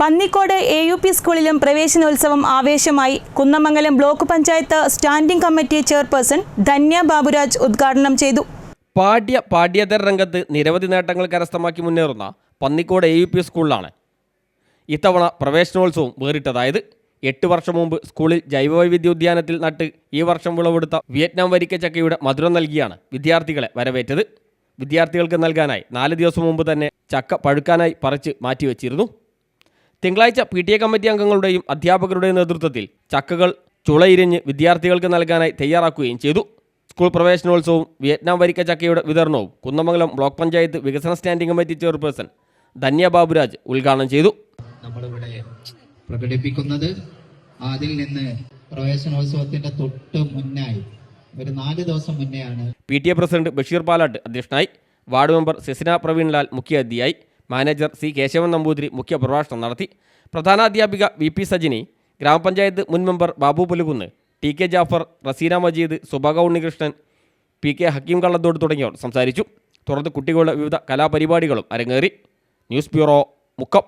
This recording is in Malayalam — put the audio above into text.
പന്നിക്കോട് AUP സ്കൂളിലും പ്രവേശനോത്സവം ആവേശമായി. Kunnamangalam block panchayat standing committee chairperson Dhanya Baburaj ഉദ്ഘാടനം ചെയ്തു. പാഠ്യേതര രംഗത്ത് നിരവധി നേട്ടങ്ങൾ കരസ്ഥമാക്കി മുന്നേറുന്ന പന്നിക്കോട് AUP സ്കൂളിലാണ് ഇത്തവണ പ്രവേശനോത്സവം വേറിട്ടതായത്. 8 വർഷം മുമ്പ് സ്കൂളിൽ ജൈവവൈവിധ്യ ഉദ്യാനത്തിൽ നട്ട് ഈ വർഷം വിളവെടുത്ത വിയറ്റ്നാം വരിക്കച്ചക്കയുടെ മധുരം നൽകിയാണ് വിദ്യാർത്ഥികളെ വരവേറ്റത്. വിദ്യാർത്ഥികൾക്ക് നൽകാനായി 4 ദിവസം മുമ്പ് തന്നെ ചക്ക പഴുക്കാനായി പറിച്ച് മാറ്റിവെച്ചിരുന്നു. തിങ്കളാഴ്ച PTA കമ്മിറ്റി അംഗങ്ങളുടെയും അധ്യാപകരുടെയും നേതൃത്വത്തിൽ ചക്കകൾ ചുളയിരിഞ്ഞ് വിദ്യാർത്ഥികൾക്ക് നൽകാനായി തയ്യാറാക്കുകയും ചെയ്തു. സ്കൂൾ പ്രവേശനോത്സവവും വിയറ്റ്നാം വരിക്ക ചക്കയുടെ വിതരണവും കുന്നമംഗലം ബ്ലോക്ക് പഞ്ചായത്ത് വികസന standing committee chairperson Dhanya Baburaj ഉദ്ഘാടനം ചെയ്തു. നമ്മളിവിടെ പ്രകടിപ്പിക്കുന്നത് അതിൽ നിന്ന് പ്രവേശനോത്സവത്തിന്റെ തൊട്ട് മുന്നായി ഒരു 4 ദിവസം മുന്നെയാണ്. PTA പ്രസിഡന്റ് ബഷീർ പാലാട്ട് അധ്യക്ഷനായി. വാർഡ് മെമ്പർ സെസിന പ്രവീൺലാൽ മുഖ്യാതിഥിയായി. മാനേജർ C കേശവൻ നമ്പൂതിരി മുഖ്യ പ്രഭാഷണം നടത്തി. പ്രധാനാധ്യാപിക VP സജിനി, ഗ്രാമപഞ്ചായത്ത് മുൻ member Babu Pulukunnu, TK Jafar, Raseena Majeed, Subaka Unnikrishnan, PK Hakeem Kallathode തുടങ്ങിയവർ സംസാരിച്ചു. തുടർന്ന് കുട്ടികളുടെ വിവിധ കലാപരിപാടികളും അരങ്ങേറി. News bureau, Mukkam.